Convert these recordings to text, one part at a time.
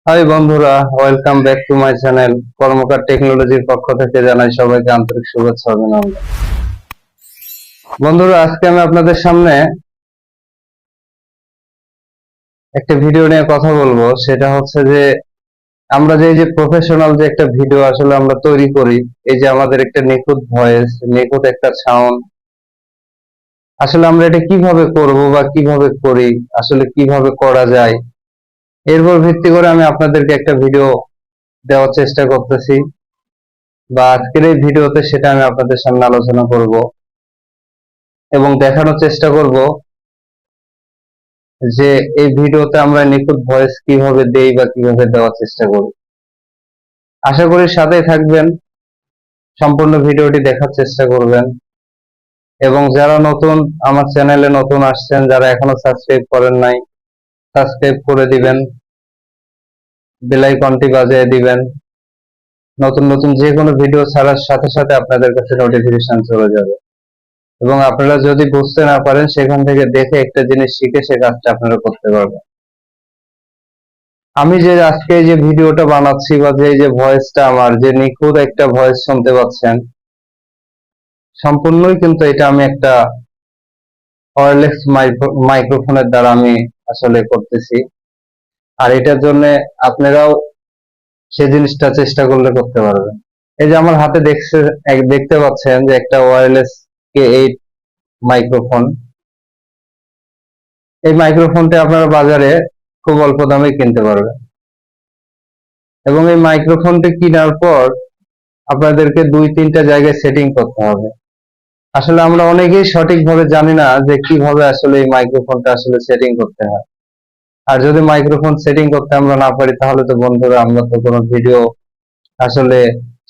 High বন্ধুরা, welcome back to my channel. Karmakar টেকনোলজির পক্ষ থেকে জানাই সবাইকে আন্তরিক শুভেচ্ছা ও অভিনন্দন। বন্ধুরা, আজকে আমি আপনাদের সামনে একটা ভিডিও নিয়ে কথা বলবো। সেটা হচ্ছে যে আমরা যে প্রফেশনাল যে একটা ভিডিও আসলে আমরা তৈরি করি, এই যে আমাদের একটা নিখুঁত ভয়েস, নিখুঁত একটা সাউন্ড, আসলে আমরা এটা কিভাবে করব বা কিভাবে করি, আসলে কিভাবে করা যায়, এর উপর ভিত্তি করে আমি আপনাদেরকে একটা ভিডিও দেওয়ার চেষ্টা করতেছি, বা আজকের এই ভিডিওতে সেটা আমি আপনাদের সামনে আলোচনা করব এবং দেখানোর চেষ্টা করব যে এই ভিডিওতে আমরা নিখুঁত ভয়েস কিভাবে দেই বা কিভাবে দেওয়ার চেষ্টা করি। আশা করি সাথেই থাকবেন, সম্পূর্ণ ভিডিওটি দেখার চেষ্টা করবেন। এবং যারা নতুন আমার চ্যানেলে নতুন আসছেন, যারা এখনো সাবস্ক্রাইব করেন নাই, সাবস্ক্রাইব করে দিবেন, বেল আইকনটি বাজিয়ে দিবেন। নতুন নতুন যে কোনো ভিডিও ছাড়ার সাথে সাথে আপনাদের কাছে নোটিফিকেশন চলে যাবে। এবং আপনারা যদি বুঝতে না পারেন, সেখান থেকে দেখে একটা জিনিস শিখে সে কাজটা আপনারা করতে পারবেন। আমি যে আজকে যে ভিডিওটা বানাচ্ছি বা যে ভয়েসটা, আমার যে নিখুঁত একটা ভয়েস শুনতে পাচ্ছেন, সম্পূর্ণই কিন্তু এটা আমি একটা ওয়্যারলেস মাইক্রোফোনের দ্বারা আমি আসলে করতেছি। আর এটার জন্য আপনারাও সে জিনিসটা চেষ্টা করলে করতে পারবেন। এই যে আমার হাতে দেখতে পাচ্ছেন যে একটা ওয়্যারলেস K8 মাইক্রোফোন। এই মাইক্রোফোনটা আপনারা বাজারে খুব অল্প দামে কিনতে পারবেন। এবং এই মাইক্রোফোনটি কেনার পর আপনাদেরকে 2-3টা জায়গায় সেটিং করতে হবে। আসলে আমরা অনেকেই সঠিকভাবে জানি না যে কিভাবে আসলে এই মাইক্রোফোনটা আসলে সেটিং করতে হয়। আর যদি মাইক্রোফোন সেটিং করতে আমরা না পারি, তাহলে তো বন্ধুরা আমরা তো কোনো ভিডিও আসলে,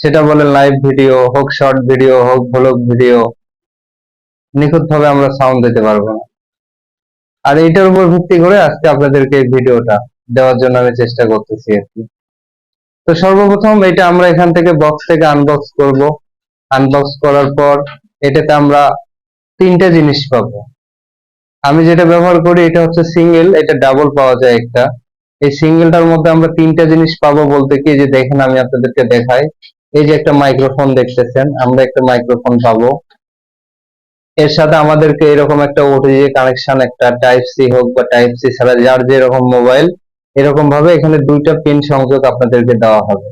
সেটা বলে লাইভ ভিডিও হোক, শর্ট ভিডিও হোক, ব্লগ ভিডিও, নিখুঁতভাবে আমরা সাউন্ড দিতে পারবো না। আর এইটার উপর ভিত্তি করে আজকে আপনাদেরকে এই ভিডিওটা দেওয়ার জন্য আমি চেষ্টা করতেছি আর কি। তো সর্বপ্রথম এটা আমরা এখান থেকে বক্স থেকে আনবক্স করব। আনবক্স করার পর এটাতে আমরা 3টা জিনিস পাবো। আমি যেটা ব্যবহার করি এটা হচ্ছে সিঙ্গেল, এটা ডাবল পাওয়া যায় একটা। এই সিঙ্গেলটার মধ্যে আমরা 3টা জিনিস পাবো বলতে কি, যে দেখেন আমি আপনাদেরকে দেখাই। এই যে একটা মাইক্রোফোন দেখতেছেন, আমরা একটা মাইক্রোফোন পাবো। এর সাথে আমাদেরকে এরকম একটা ওটিজি কানেকশন, একটা টাইপ সি হোক বা টাইপ সি ছাড়া যার যেরকম মোবাইল, এরকম ভাবে এখানে 2টা পিন সংযোগ আপনাদেরকে দেওয়া হবে।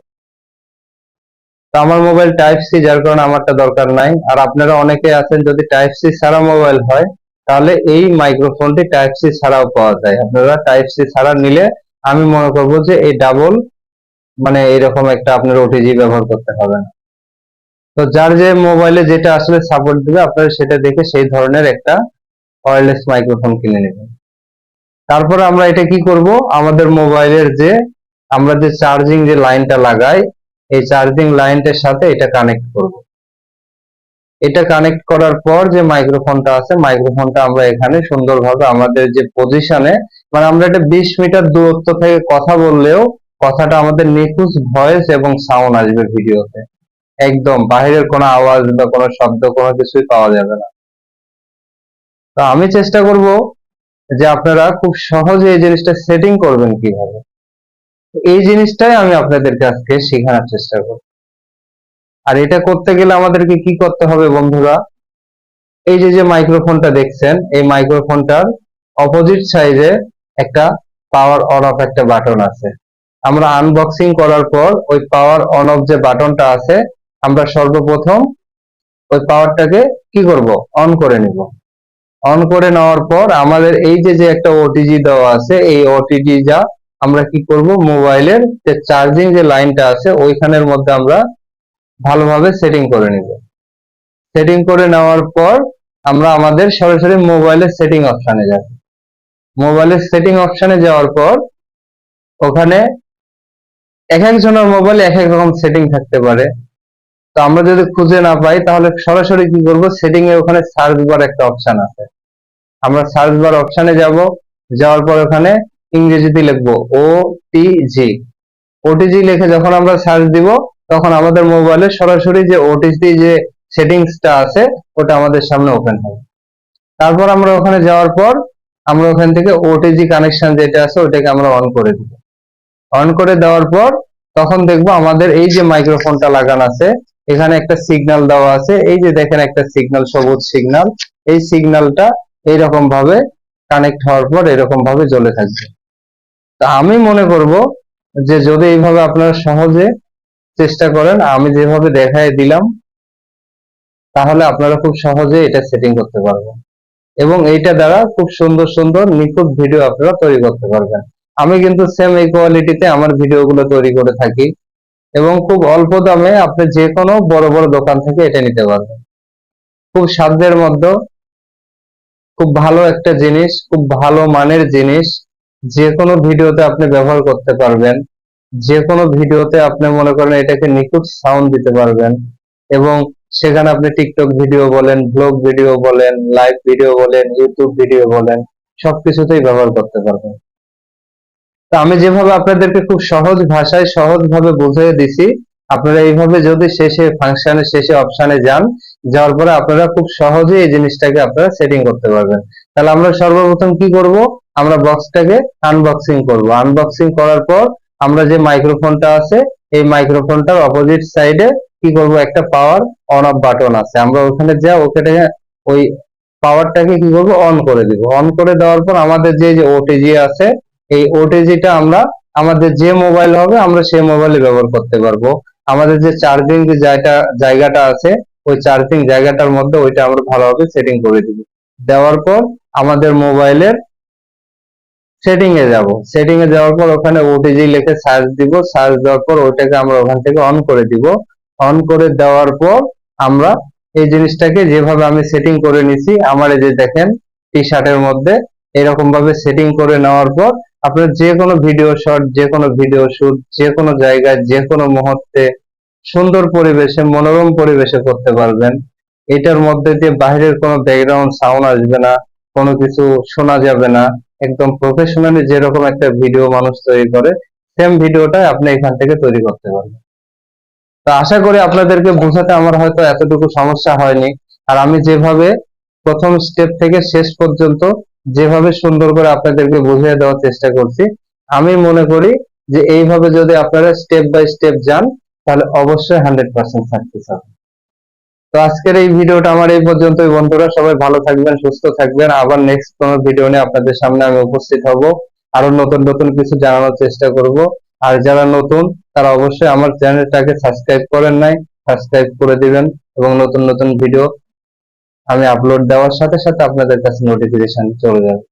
তো আমার মোবাইল টাইপ সি, যার কারণে আমারটা দরকার নাই। আর আপনারা অনেকে আছেন যদি টাইপ সি ছাড়া মোবাইল হয়, তাহলে এই মাইক্রোফোনটি টাইপ সি ছাড়াও পাওয়া যায়। আপনারা টাইপ সি ছাড়া নিলে আমি মনে করবো যে এই ডাবল, মানে এরকম একটা আপনার ওটিজি ব্যবহার করতে হবে না। তো যার যে মোবাইলে যেটা আসলে সাপোর্ট দিবে, আপনারা সেটা দেখে সেই ধরনের একটা ওয়্যারলেস মাইক্রোফোন কিনে নেবেন। তারপরে আমরা এটা কি করব, আমাদের মোবাইলের যে আমরা যে চার্জিং যে লাইনটা লাগাই, এই চার্জিং লাইনটার সাথে এটা কানেক্ট করব। এটা কানেক্ট করার পর যে মাইক্রোফোনটা আছে, মাইক্রোফোনটা আমরা এখানে সুন্দরভাবে আমাদের যে পজিশনে, মানে আমরা এটা 20 মিটার দূরত্ব থেকে কথা বললেও কথাটা আমাদের নিখুঁত ভয়েস এবং সাউন্ড আসবে ভিডিওতে। একদম বাহিরের কোনো আওয়াজ বা কোনো শব্দ কোনো কিছুই পাওয়া যাবে না। তো আমি চেষ্টা করব যে আপনারা খুব সহজে এই জিনিসটা সেটিং করবেন কিভাবে, এই জিনিসটাই আমি আপনাদেরকে আজকে শেখানোর চেষ্টা করব। আর এটা করতে গেলে আমাদেরকে কি করতে হবে বন্ধুরা, এই যে মাইক্রোফোনটা দেখছেন, এই মাইক্রোফোনটার অপোজিট সাইডে একটা পাওয়ার অন অফ একটা বাটন আছে। আমরা আনবক্সিং করার পর ওই পাওয়ার অন অফ যে বাটনটা আছে, আমরা সর্বপ্রথম ওই পাওয়ারটাকে কি করব, অন করে নিব। অন করে নেওয়ার পর আমাদের এই যে একটা ওটিজি দেওয়া আছে, এই ওটিজি যা আমরা কি করব, মোবাইলের যে চার্জিং যে লাইনটা আছে ওইখানের মধ্যে আমরা ভালোভাবে সেটিং করে নিব। সেটিং করে নেওয়ার পর আমরা আমাদের সরাসরি মোবাইলের সেটিং অপশনে যাব। মোবাইলের সেটিং অপশনে যাওয়ার পর ওখানে এক একজনের মোবাইলে এক এক রকম সেটিং থাকতে পারে। তো আমরা যদি খুঁজে না পাই, তাহলে সরাসরি কি করব, সেটিং এ ওখানে সার্চ বার একটা অপশন আছে, আমরা সার্চ বার অপশনে যাব। যাওয়ার পর ওখানে ইংরেজিতে লিখবো ওটিজি। ওটিজি লিখে যখন আমরা সার্চ দিব, তখন আমাদের মোবাইলে সরাসরি যে ওটিজি যে সেটিংসটা আছে ওটা আমাদের সামনে ওপেন হবে। তারপর আমরা ওখানে যাওয়ার পর আমরা ওখান থেকে ওটিজি কানেকশন যেটা আছে ওটাকে আমরা অন করে দিব। অন করে দেওয়ার পর তখন দেখবো আমাদের এই যে মাইক্রোফোনটা লাগানো আছে, এখানে একটা সিগন্যাল দেওয়া আছে, এই যে দেখেন একটা সিগন্যাল, সবুজ সিগন্যাল, এই সিগন্যালটা এইরকম ভাবে কানেক্ট হওয়ার পর এরকম ভাবে জ্বলে থাকবে। তা আমি মনে করব যে যদি এইভাবে আপনারা সহজে চেষ্টা করেন, আমি যেভাবে দেখাই দিলাম, তাহলে আপনারা খুব সহজে এটা সেটিং করতে পারবেন এবং এইটা দ্বারা খুব সুন্দর সুন্দর নিখুঁত ভিডিও আপনারা তৈরি করতে পারবেন। আমি কিন্তু সেম এই কোয়ালিটিতে আমার ভিডিওগুলো তৈরি করে থাকি এবং খুব অল্প দামে আপনি যে কোনো বড় বড় দোকান থেকে এটা নিতে পারবেন। খুব সাধ্যের মধ্যে খুব ভালো একটা জিনিস, খুব ভালো মানের জিনিস, যে কোনো ভিডিওতে আপনি ব্যবহার করতে পারবেন। যে কোনো ভিডিওতে আপনি মনে করেন এটাকে নিখুঁত সাউন্ড দিতে পারবেন এবং সেখানে আপনি টিকটক ভিডিও বলেন, ব্লগ ভিডিও বলেন, লাইভ ভিডিও বলেন, ইউটিউব ভিডিও বলেন, সবকিছুতেই ব্যবহার করতে পারবেন। তো আমি যেভাবে আপনাদেরকে খুব সহজ ভাষায় সহজভাবে বুঝিয়ে দিছি, আপনারা এইভাবে যদি শেষে ফাংশনের শেষে অপশনে যান, যাওয়ার পরে আপনারা খুব সহজে এই জিনিসটাকে আপনারা সেটিং করতে পারবেন। তাহলে আমরা সর্বপ্রথম কি করব, আমরা বক্সটাকে আনবক্সিং করব। আনবক্সিং করার পর আমরা যে মাইক্রোফোনটা আছে, এই মাইক্রোফোনটার অপোজিট সাইডে কি করব, একটা পাওয়ার অন অফ বাটন আছে, আমরা ওখানে যা ওখানে ওই পাওয়ারটাকে কি করব, অন করে দিব। অন করে দেওয়ার পর আমাদের যে যে ওটিজি আছে, এই ওটিজিটা আমরা আমাদের যে মোবাইল হবে আমরা সেই মোবাইলে ব্যবহার করতে পারবো। আমাদের যে চার্জিং যে জায়গাটা আছে, ওই চার্জিং জায়গাটার মধ্যে ওইটা আমরা ভালোভাবে সেটিং করে দিব। দেওয়ার পর আমাদের মোবাইলের সেটিং এ যাব। সেটিং এ যাওয়ার পর ওখানে ওটিজি লিখে সার্চ দিব। সার্চ দেওয়ার পর ওইটাকে আমরা ওখান থেকে অন করে দিব। অন করে দেওয়ার পর আমরা এই জিনিসটাকে যেভাবে আমি সেটিং করে নিছি, আমার এই যে দেখেন টি শার্টের মধ্যে এরকম ভাবে সেটিং করে নেওয়ার পর আপনার যে কোনো ভিডিও শট, যে কোনো ভিডিও শুট, যে কোনো জায়গায় যে কোনো মুহূর্তে সুন্দর পরিবেশে, মনোরম পরিবেশে করতে পারবেন। এটার মধ্যে দিয়ে বাইরের কোনো ব্যাকগ্রাউন্ড সাউন্ড আসবে না, কোনো কিছু শোনা যাবে না। একদম প্রফেশনালি যেরকম একটা ভিডিও মানুষ তৈরি করে, সেম ভিডিওটা আপনি এখান থেকে তৈরি করতে পারবেন। তো আশা করি আপনাদেরকে বোঝাতে আমার হয়তো এতটুকু সমস্যা হয়নি। আর আমি যেভাবে প্রথম স্টেপ থেকে শেষ পর্যন্ত যেভাবে সুন্দর করে আপনাদেরকে বুঝিয়ে দেওয়ার চেষ্টা করছি, আমি মনে করি যে এইভাবে যদি আপনারা স্টেপ বাই স্টেপ যান, তাহলে অবশ্যই 100% সাকসেস হবে। তো আজকের এই ভিডিওটা আমার এই পর্যন্তই বন্ধুরা, সবাই ভালো থাকবেন, সুস্থ থাকবেন। আবার নেক্সট কোনো ভিডিও নিয়ে আপনাদের সামনে আমি উপস্থিত হব, আরো নতুন নতুন কিছু জানানোর চেষ্টা করব। আর যারা নতুন তারা অবশ্যই আমার চ্যানেলটাকে সাবস্ক্রাইব করেন নাই, সাবস্ক্রাইব করে দিবেন এবং নতুন নতুন ভিডিও আমি আপলোড দেওয়ার সাথে সাথে আপনাদের কাছে নোটিফিকেশন চলে যাবে।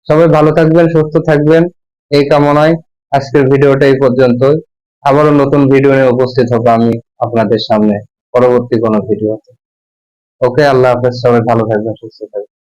সবাই ভালো থাকবেন, সুস্থ থাকবেন, এই কামনায় আজকের ভিডিওটা এই পর্যন্তই। আবারও নতুন ভিডিও নিয়ে উপস্থিত হব আমি আপনাদের সামনে পরবর্তী কোনো ভিডিওতে। ওকে, আল্লাহ হাফেজ, সবাই ভালো থাকবেন, সুস্থ থাকবেন।